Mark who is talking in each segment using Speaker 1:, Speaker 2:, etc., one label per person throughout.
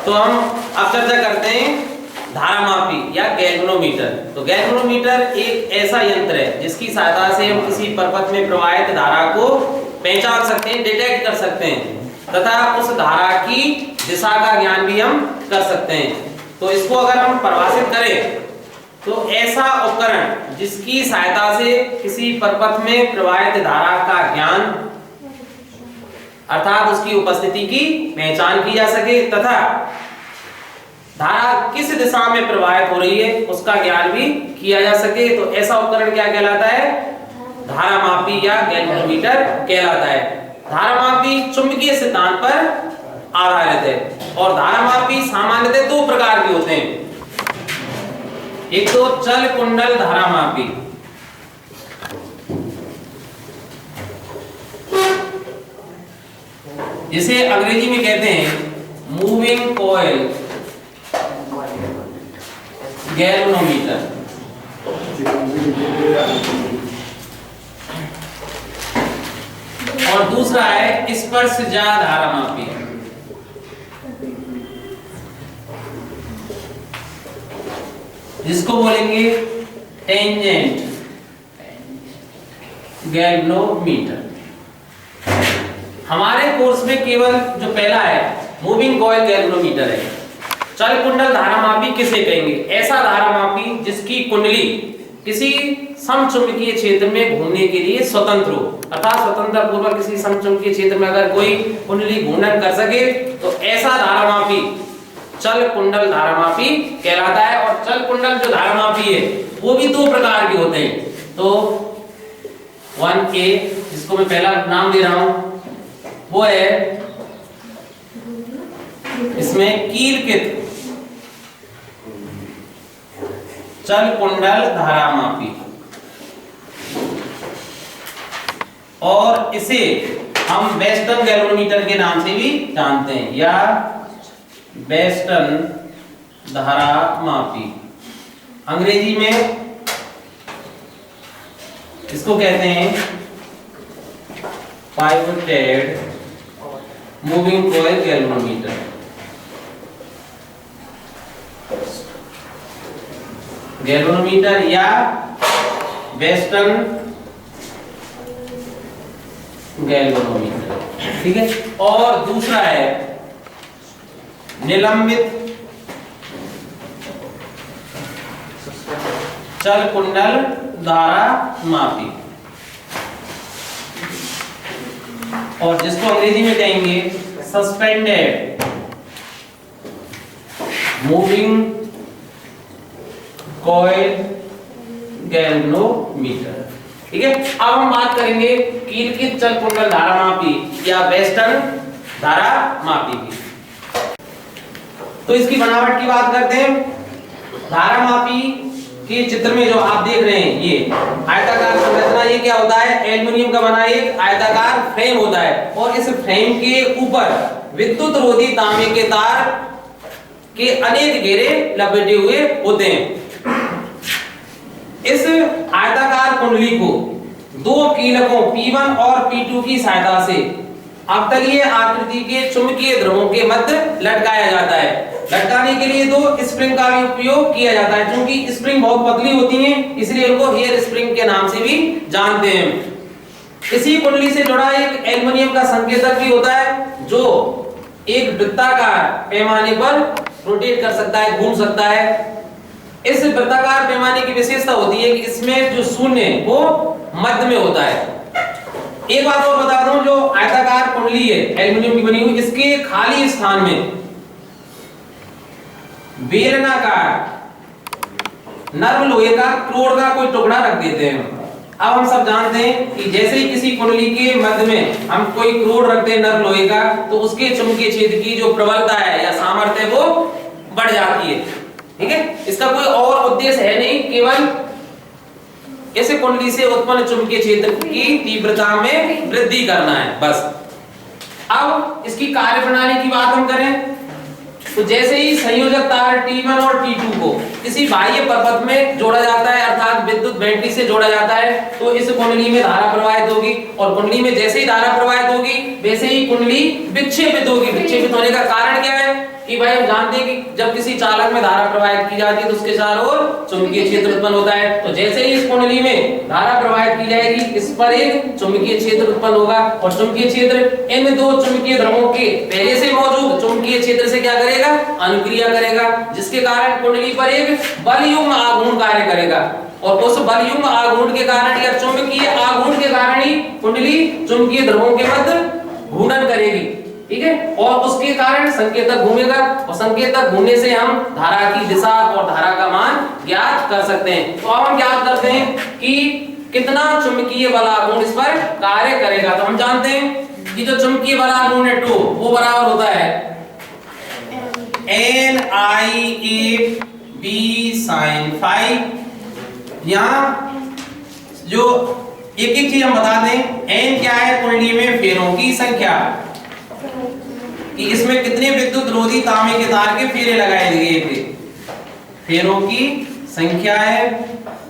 Speaker 1: तो हम अब चर्चा करते हैं धारामापी या गैल्वेनोमीटर। तो गैल्वेनोमीटर एक ऐसा यंत्र है जिसकी सहायता से हम किसी परपथ में प्रवाहित धारा को पहचान सकते हैं, डिटेक्ट कर सकते हैं तथा उस धारा की दिशा का ज्ञान भी हम कर सकते हैं। तो इसको अगर हम परिभाषित करें तो ऐसा उपकरण जिसकी सहायता से किसी परपथ में प्रवाहित धारा का ज्ञान अर्थात उसकी उपस्थिति की पहचान की जा सके तथा धारा किस दिशा में प्रवाहित हो रही है उसका ज्ञान भी किया जा सके, तो ऐसा उपकरण क्या कहलाता है? धारामापी या गैल्वेनोमीटर कहलाता है। धारामापी चुंबकीय सिद्धांत पर आधारित है और धारामापी सामान्यतः दो प्रकार के होते हैं। एक तो चल कुंडल धारामापी, जिसे अंग्रेजी में कहते हैं मूविंग कॉइल गैल्वेनोमीटर, और दूसरा है स्पर्शजा धारामापी। जिसको बोलेंगे टेंजेंट गैल्वेनोमीटर। हमारे कोर्स में केवल जो पहला है मूविंग कॉइल गैल्वेनोमीटर है। चल कुंडल धारामापी किसे कहेंगे? ऐसा धारामापी जिसकी कुंडली किसी समचुंबकीय क्षेत्र में घूमने के लिए स्वतंत्र हो, अर्थात स्वतंत्र पूर्वक किसी समचुंबकीय क्षेत्र में अगर कोई कुंडली घूर्णन कर सके तो ऐसा धारामापी चल कुंडल धारामापी कहलाता है। और चल कुंडल जो धारामापी है वो भी दो प्रकार के होते हैं। तो 1A जिसको मैं पहला नाम दे रहा हूं वो है इसमें कीलकृत चल कुंडल धारामापी, और इसे हम वेस्टर्न गैल्वेनोमीटर के नाम से भी जानते हैं या वेस्टर्न धारामापी। अंग्रेजी में इसको कहते हैं pivoted moving coil galvanometer. Galvanometer या वेस्टर्न गैल्वेनोमीटर, ठीक है। और दूसरा है निलंबित चल कुंडल धारामापी, और जिसको अंग्रेजी में कहेंगे सस्पेंडेड मूविंग कॉइल गैल्वेनोमीटर, ठीक है। अब हम बात करेंगे कीलकृत चल कुंडल धारामापी या वेस्टर्न धारामापी की। तो इसकी बनावट की बात करते हैं। धारामापी के चित्र में जो आप देख रहे हैं ये आयताकार संरचना, ये क्या होता है? एल्युमिनियम का बना एक आयताकार फ्रेम होता है और इस फ्रेम के ऊपर विद्युत रोधी तांबे के तार के अनेक घेरे लपेटे हुए होते हैं। इस आयताकार कुंडली को दो कीलकों P1 और P2 की सहायता से अवतलीय आकृति के चुंबकीय ध्रुवों के मध्य लटकाया जाता है। लटकाने के लिए दो स्प्रिंग का भी उपयोग किया जाता है। क्योंकि स्प्रिंग बहुत पतली होती हैं इसलिए इनको हेयर स्प्रिंग के नाम से भी जानते हैं। इसी कुंडली से जुड़ा एक एल्युमिनियम का संकेतक भी होता है जो एक वृत्ताकार पैमाने पर रोटेट कर सकता है, घूम सकता है। इस वृत्ताकार पैमाने की विशेषता होती है कि इसमें जो शून्य वो मध्य में होता है। एक बात और बता दूं, जो आयताकार कुंडली है एल्युमिनियम की बनी हुई, इसके खाली स्थान में बेलनाकार नर्म लोहे का क्रोड का कोई टुकड़ा रख देते हैं। अब हम सब जानते हैं कि जैसे ही किसी कुंडली के मध्य में हम कोई क्रोड रखते हैं नर लोहे का, तो उसके चुंबकीय क्षेत्र की जो प्रबलता है या सामर्थ्य वो बढ़ जाती है। ठीक है, इसका कोई और उद्देश्य है नहीं, केवल इस कुंडली से उत्पन्न चुंबकीय क्षेत्र की तीव्रता में वृद्धि करना है, बस। अब इसकी कार्यप्रणाली की बात हम करें तो जैसे ही संयोजक तार T1 और T2 को किसी बाह्य परपथ में जोड़ा जाता है, अर्थात विद्युत बैटरी से जोड़ा जाता है, तो इस कुंडली में धारा प्रवाहित होगी, और कुंडली में जैसे ही धारा प्रवाहित होगी वैसे ही कुंडली विक्षेपित होगी। विक्षेपित होने का कारण क्या है कि भाई हम जानते हैं कि जब किसी चालक में धारा प्रवाहित की जाती है तो उसके चारों ओर चुंबकीय क्षेत्र उत्पन्न होता है। तो जैसे ही इस कुंडली में धारा प्रवाहित की जाएगी, इस पर एक चुंबकीय क्षेत्र उत्पन्न होगा, और चुंबकीय क्षेत्र इन दो चुंबकीय ध्रुवों के पहले से मौजूद चुंबकीय क्षेत्र से क्या करेगा, अनुक्रिया करेगा, जिसके कारण कुंडली पर एक बलयुग्म आघूर्ण कार्य करेगा, और उस बलयुग्म आघूर्ण के कारण या चुंबकीय आघूर्ण के कारण ही कुंडली चुंबकीय ध्रुवों के मध्य घूर्णन करेगी। ठीक है, और उसके कारण संकेतक घूमेगा, और संकेतक घूमने से हम धारा की दिशा और धारा का मान ज्ञात कर सकते हैं। तो अब हम ज्ञात करते हैं कि कितना चुंबकीय बल आघूर्ण इस पर कार्य करेगा। तो हम जानते हैं कि जो चुंबकीय बल आघूर्ण है 2, वो बराबर होता है NIAB sin phi। यहाँ जो एक एक चीज हम बता दें, N क्या है, कुंडली में फेरों की संख्या, कि इसमें कितने विद्युत रोधी तांबे के तार के फेरे लगाए गए थे, फेरों की संख्या है।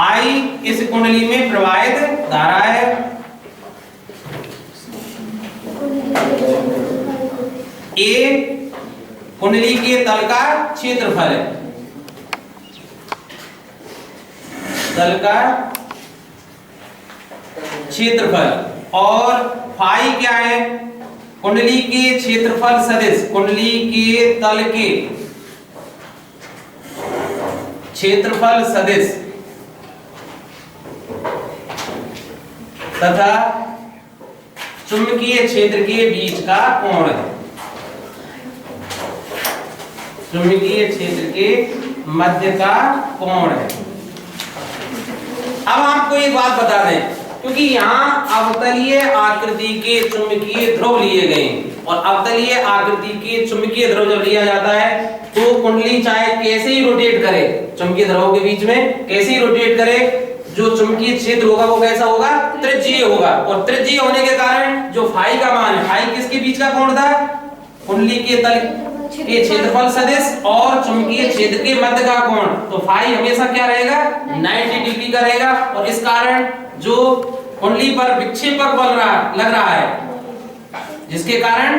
Speaker 1: I इस कुंडली में प्रवाहित धारा है, A कुंडली के तल का क्षेत्रफल है, तल का क्षेत्रफल, और फाई क्या है, कुंडली के क्षेत्रफल सदिश, कुंडली के तल के क्षेत्रफल सदिश तथा चुंबकीय क्षेत्र के बीच का कोण है, चुंबकीय क्षेत्र के मध्य का कोण है। अब आपको एक बात बता दें, क्योंकि यहाँ अवतलीय आकृति के चुंबकीय ध्रुव लिए गए हैं, और अवतलीय आकृति के चुंबकीय ध्रुव जब लिया जाता है तो कुंडली चाहे कैसे ही रोटेट करे, चुंबकीय ध्रुवों के बीच में कैसे ही रोटेट करे, जो चुंबकीय क्षेत्र होगा वो कैसा होगा, त्रिज्यीय होगा, और त्रिज्यीय होने के कारण जो फाई का मान है, फाई किसके बीच का कोण था, कुंडली के तल के क्षेत्रफल सदिश और चुंबकीय क्षेत्र के मध्य का कोण, तो फाई हमेशा क्या रहेगा, 90 डिग्री का रहेगा, और इस कारण जो कुंडली पर विक्षेपक बल लग रहा है, जिसके कारण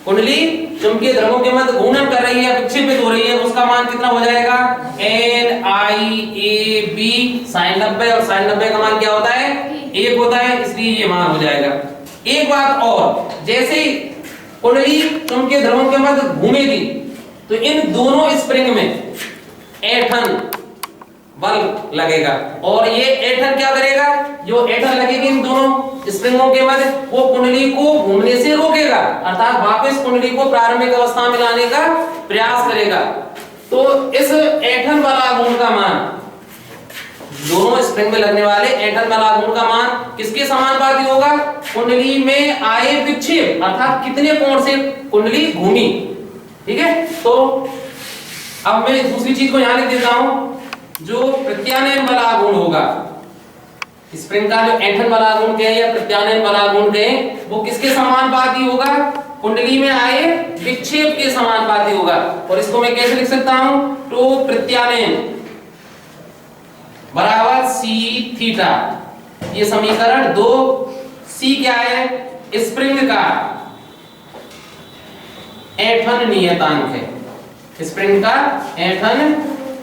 Speaker 1: कुंडली चुंबकीय ध्रुवों के मध्य घूर्णन कर रही है, विक्षेपित हो रही है, उसका मान कितना हो जाएगा, NIAB sin 90, और sin 90 का मान क्या होता है, 1 होता है, इसलिए ये मान हो जाएगा। एक बात और, जैसे ही कुंडली चुंबकीय ध्रुवों के मध्य घूमेगी तो इन दोनों स्प्रिंग में ऐंठन बल लगेगा, और ये ऐंठन क्या करेगा, जो ऐंठन लगेगी इन दोनों स्प्रिंगों के मध्य, वो कुंडली को घूमने से रोकेगा, अर्थात वापस कुंडली को प्रारंभिक अवस्था में लाने का प्रयास करेगा। तो इस ऐंठन बल आघूर्ण का मान, दोनों स्प्रिंग में लगने वाले ऐंठन बल आघूर्ण का मान किसके समानुपाती होगा, कुंडली में आए विक्षेप, अर्थात कितने कोण से कुंडली घूमी। ठीक है, तो अब मैं दूसरी चीज को यहां लिख देता हूं, जो प्रत्यानयन बल आघूर्ण होगा, स्प्रिंग का जो ऐंठन बल आघूर्ण कहें या प्रत्यानयन बल आघूर्ण कहें, वो किसके समानुपाती होगा, कुंडली में आए विक्षेप के समानुपाती होगा। और इसको मैं कैसे लिख सकता हूं, तो प्रत्यानयन बराबर C थीटा, ये समीकरण 2। C क्या है, स्प्रिंग का ऐंठन नियतांक है, स्प्रिंग का ऐंठन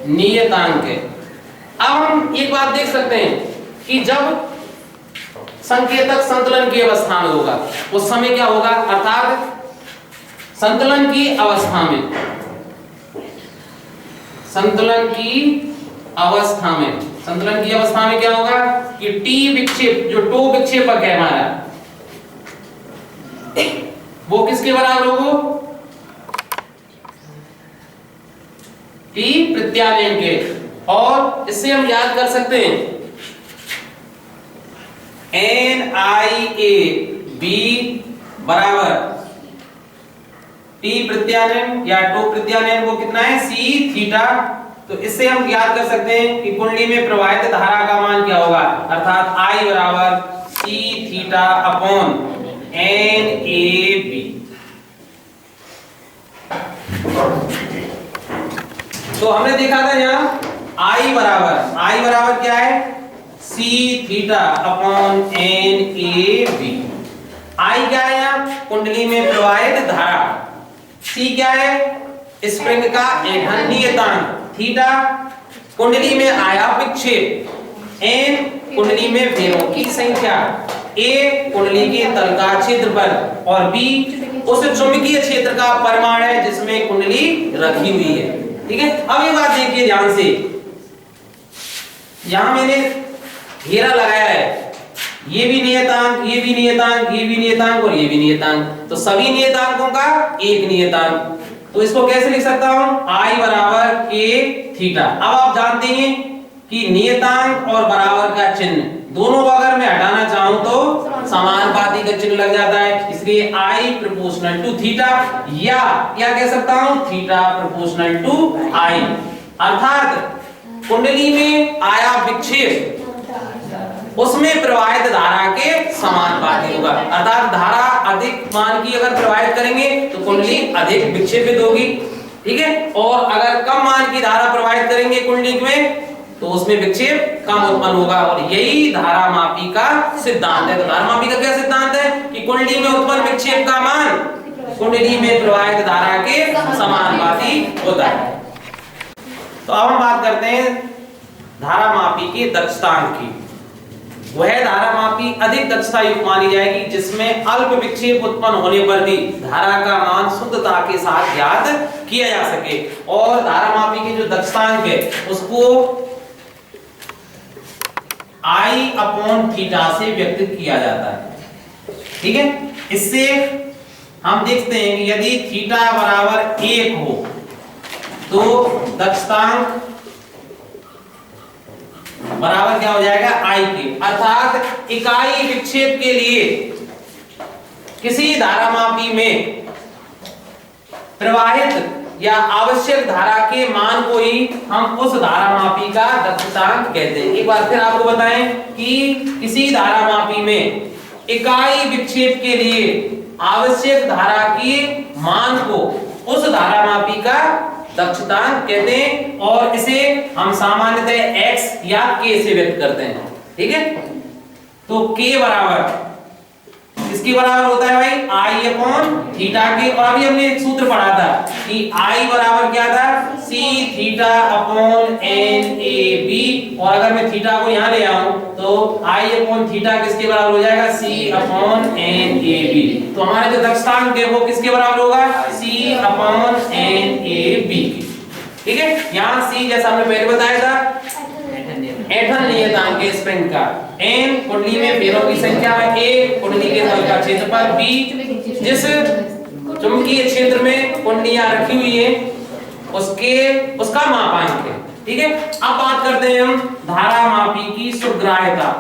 Speaker 1: नियतांक है। अब हम एक बात देख सकते हैं कि जब संकेतक संतुलन की अवस्था में होगा उस समय क्या होगा, अर्थात संतुलन की अवस्था में, संतुलन की अवस्था में, संतुलन की अवस्था में क्या होगा कि T विक्षेप, जो टो विक्षेपक है हमारा, वो किसके बराबर होगा, T प्रत्यानयन के। और इससे हम याद कर सकते हैं एन आई ए बी बराबर टी प्रत्यानयन या टो प्रत्यानयन वो कितना है सी थीटा। तो इससे हम याद कर सकते हैं कि कुंडली में प्रवाहित धारा का मान क्या होगा, अर्थात I बराबर C theta upon n A B. तो हमने देखा था यहाँ I बराबर क्या है C theta upon n A B. I क्या है यहाँ कुंडली में प्रवाहित धारा, C क्या है स्प्रिंग का ऐंठन नियतांक, थीटा कुंडली में आया विक्षेप, N कुंडली में फेरों की संख्या, A कुंडली के तल का क्षेत्रफल और B उस चुंबकीय क्षेत्र का परिमाण है जिसमें कुंडली रखी हुई है। ठीक है, अब ये बात देखिए ध्यान से, यहां मैंने घेरा लगाया है, ये भी नियतांक, ये भी नियतांक, ये भी नियतांक और ये भी नियतांक, तो सभी नियतांकों का एक नियतांक। तो इसको कैसे लिख सकता हूं I बराबर K थीटा। अब आप जानते हैं कि नियतांक और बराबर का चिन्ह दोनों को अगर मैं हटाना चाहूं तो समानुपाती का चिन्ह लग जाता है, इसलिए I प्रोपोर्शनल टू थीटा, या क्या कह सकता हूं थीटा प्रोपोर्शनल टू I, अर्थात कुंडली में आया विक्षेप उसमें प्रवाहित धारा के समानुपाती होगा, अर्थात धारा अधिक मान की अगर प्रवाहित करेंगे तो कुंडली अधिक विक्षेपित होगी। ठीक है, और अगर कम मान की धारा प्रवाहित करेंगे कुंडली में तो उसमें विक्षेप कम उत्पन्न होगा, और यही धारा मापी का सिद्धांत है। तो धारा मापी का क्या सिद्धांत है कि कुंडली में उत्पन्न विक्षेप का मान कुंडली में प्रवाहित धारा के समानुपाती होता है। तो अब हम बात करते हैं धारा मापी के दक्षतांक की। वह धारा मापी अधिक दक्षता युक्त मानी जाएगी जिसमें अल्प विक्षेप उत्पन्न होने पर भी धारा का मान शुद्धता के साथ ज्ञात किया जा सके, और धारा मापी के जो दक्षतांक है उसको I अपॉन थीटा से व्यक्त किया जाता है। ठीक है, इससे हम देखते हैं कि यदि थीटा बराबर 1 हो तो दक्षतांक बराबर क्या हो जाएगा I के, अर्थात इकाई विक्षेप के लिए किसी धारा मापी में प्रवाहित या आवश्यक धारा के मान को ही हम उस धारा मापी का दक्षतांक कहते हैं। एक बार फिर आपको बताएं कि किसी धारा मापी में इकाई विक्षेप के लिए आवश्यक धारा के मान को उस धारा मापी का दक्षतांक कहते हैं, और इसे हम सामान्यतः x या k से व्यक्त करते हैं। ठीक है, तो k बराबर किसके बराबर होता है भाई I अपॉन थीटा के, और अभी हमने एक सूत्र पढ़ा था कि I बराबर क्या था c theta upon n a b, और अगर मैं थीटा को यहाँ ले आऊं तो I अपॉन थीटा किसके बराबर हो जाएगा c upon n a b। तो हमारा जो दक्षतांक है वो किसके बराबर होगा c upon n a b। ठीक है, यहाँ c जैसा हमने पहले बताया था ऐंठन नियतांक है स्प्रिंग का, n कुंडली में फेरों की संख्या, a कुंडली के तल का क्षेत्रफल, b जिस चुंबकीय क्षेत्र में कुंडलियां रखी हुई है उसका मापांक है। ठीक है, अब बात करते हैं हम धारा मापी की सुग्राह्यता।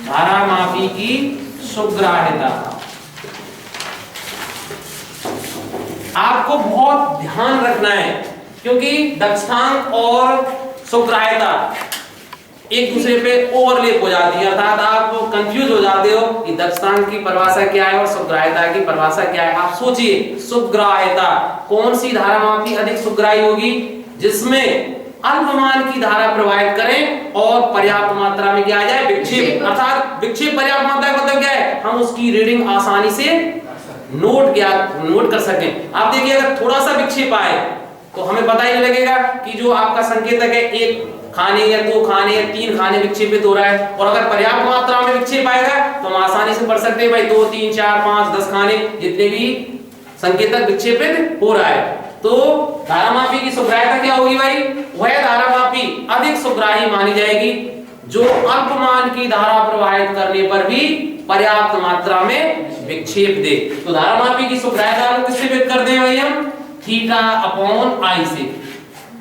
Speaker 1: धारा मापी की सुग्राह्यता आपको बहुत ध्यान रखना है, क्योंकि दक्षतांक और सुग्राह्यता एक दूसरे पे ओवरलैप हो जाती है, अर्थात आप कंफ्यूज हो जाते हो कि दक्षतांक की परिभाषा क्या है और सुग्राह्यता की परिभाषा क्या है। आप सोचिए सुग्राह्यता, कौन सी धारा मापी अधिक सुग्राह्य होगी जिसमें अल्पमान की धारा प्रवाहित करें और पर्याप्त मात्रा में क्या आ जाए विक्षेप, अर्थात विक्षेप पर्याप्त मात्रा का मतलब क्या है हम उसकी रीडिंग आसानी से नोट कर सकें। आप देखिए अगर थोड़ा सा विक्षेप आए तो हमें पता ही नहीं लगेगा कि जो आपका संकेतक है एक खाने या दो खाने या तीन खाने विक्षेपित हो रहा है, और अगर पर्याप्त मात्रा में विक्षेप आएगा तो हम आसानी से पढ़ सकते हैं भाई 2 3 4 5 10 खाने जितने भी संकेतक विक्षेपित हो रहा है। तो धारा मापी की सुग्राह्यता क्या होगी भाई, वह धारा मापी अधिक सुग्राही मानी जाएगी जो अल्पमान की धारा प्रवाहित करने पर भी पर्याप्त मात्रा में विक्षेप दे। तो धारा मापी की सुग्राह्यता को किससे व्यक्त करते हैं भाई हम थीटा अपॉन I से।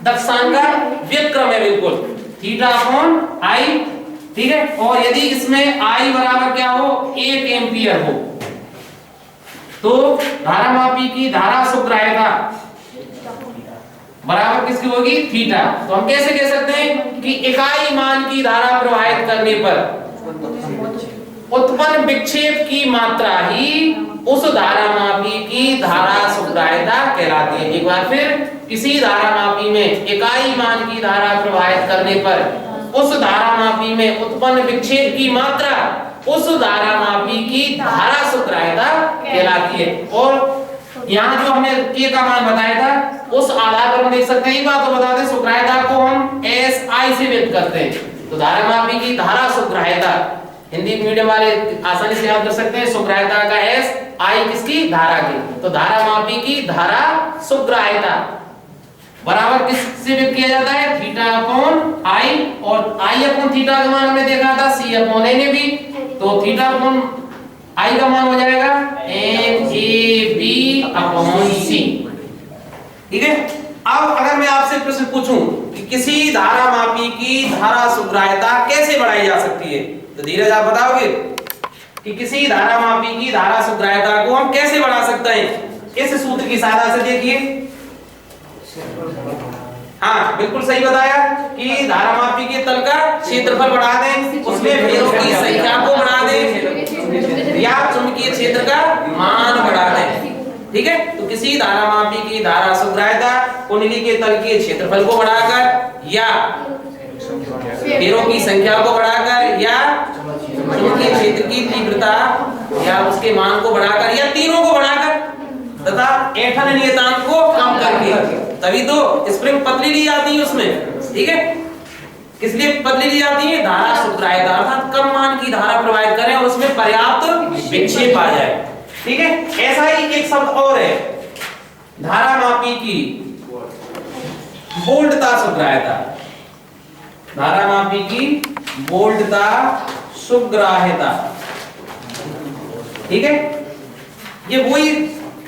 Speaker 1: दक्षतांक का व्युत्क्रम है बिल्कुल, थीटा अपॉन I ठीक है। और यदि इसमें I बराबर क्या हो 1 एम्पियर हो तो धारा मापी की धारा सुग्राह्यता बराबर किसकी होगी थीटा। तो हम कैसे कह सकते हैं कि इकाई मान की धारा प्रवाहित करने पर उत्पन्न विक्षेप की मात्रा ही उस धारा मापी की धारा सुग्राह्यता कहलाती है। एक बार फिर, किसी धारा मापी में इकाई मान की धारा प्रवाहित करने पर उस धारा मापी में उत्पन्न विक्षेप की मात्रा उस धारा मापी की धारा सुग्राह्यता कहलाती है। और यहाँ जो हमने K का मान बताया था उस आधार पर हम देख सकते हैं। एक बात तो बता दें, सुग्राह्यता को हम SI से व्यक्त करते हैं। तो धारा मापी की धारा सुग्राह्यता, हिंदी मीडियम वाले आसानी से याद कर सकते हैं, सुग्राह्यता का S, I किसकी धारा की। तो धारा मापी की धारा सुग्राह्यता बराबर किससे व्यक्त किया जाता है थीटा अपॉन I। और I अपॉन थीटा का मान हमने देखा था C अपॉन NAB। तो थीटा अपॉन I का मान हो जाएगा NAB अपॉन C। ठीक है। अब अगर मैं आपसे प्रश्न पूछूं कि किसी धारा मापी की धारा सुग्राह्यता कैसे बढ़ाई जा सकती है, तो धीरज आप बताओगे कि किसी धारा मापी की धारा सुग्राह्यता को हम कैसे बढ़ा सकते हैं। इस सूत्र की सहायता से देखिए। हाँ, बिल्कुल सही बताया कि धारा मापी के तल का क्षेत्रफल बढ़ा दें, उसमें फेरों की संख्या को बढ़ा दें या चुंबकीय क्षेत्र का मान बढ़ा दें। ठीक है। तो किसी धारा मापी की धारा सुग्राह्यता कुंडली के तल के क्षेत्रफल को बढ़ाकर या फेरों की संख्या को बढ़ाकर या चुंबकीय क्षेत्र की तीव्रता या उसके मान को बढ़ाकर या तीनों को बढ़ाकर तथा ऐंठन नियतांक को कम करके, तभी तो स्प्रिंग पतली ली जाती है उसमें। ठीक है। किस लिए पतली ली जाती है, धारा सुग्राह्यता अर्थात कम मान की धारा प्रवाहित करें और उसमें पर्याप्त विक्षेप आ जाए। ठीक है। ऐसा ही एक शब्द और है, धारा मापी की बोल्टता सुग्राह्यता। धारा मापी की बोल्टता सुग्राह्यता। ठीक है। ये वही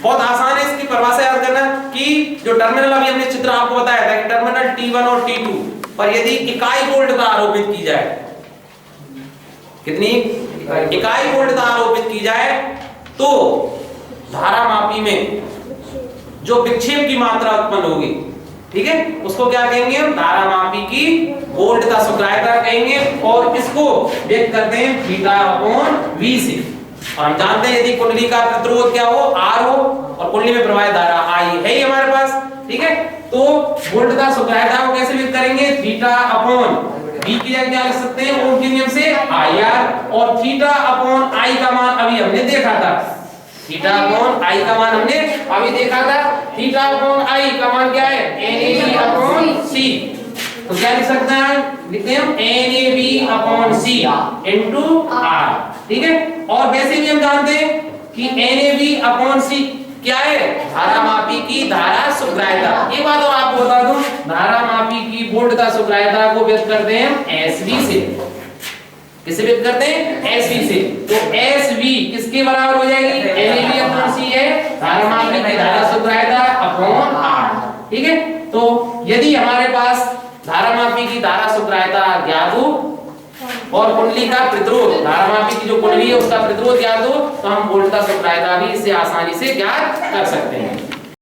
Speaker 1: बहुत आसान है इसकी परिभाषा याद करना कि जो टर्मिनल अभी हमने चित्र आपको बताया था कि टर्मिनल T1 और T2 पर यदि इकाई वोल्टता आरोपित की जाए, कितनी इकाई वोल्टता आरोपित की जाए तो धारा मापी में जो विक्षेप की मात्रा उत्पन्न होगी, ठीक है, उसको क्या कहेंगे हम धारा मापी की वोल्टता सुग्राह्यता कहेंगे। और इसको व्यक्त करते हैं थीटा अपॉन V से। और हम जानते हैं यदि कुंडली का प्रतिरोध क्या हो R हो और कुंडली में प्रवाहित धारा I है ही हमारे पास। ठीक है। तो वोल्टता सुग्राह्यता को कैसे व्यक्त करेंगे, थीटा अपॉन V की जगह क्या लिख सकते हैं ओम के नियम से IR। और थीटा अपॉन I का मान अभी हमने देखा था, थीटा अपॉन I का मान हमने अभी देखा था। थीटा अपॉन I का मान क्या है NAB अपॉन C। तो क्या लिख सकते हैं, लिखते हैं NAB upon C into R। ठीक है। और वैसे भी हम जानते हैं कि NAB अपॉन C क्या है, धारा मापी की धारा सुग्राह्यता। एक बात और आपको बता दूं, धारा मापी की वोल्टता सुग्राह्यता को व्यक्त करते हैं SV से। किससे व्यक्त करते हैं, SV से। तो SV किसके बराबर हो जाएगी, NAB अपॉन C है धारा मापी की धारा सुग्राह्यता अपॉन R। ठीक है। तो यदि हमारे पास धारा मापी की धारा सुग्राह्यता ज्ञात हो और कुंडली का प्रतिरोध, धारा मापी की जो कुंडली है उसका प्रतिरोध ज्ञात हो, तो हम वोल्टता सुग्राह्यता भी इससे आसानी से ज्ञात कर सकते हैं।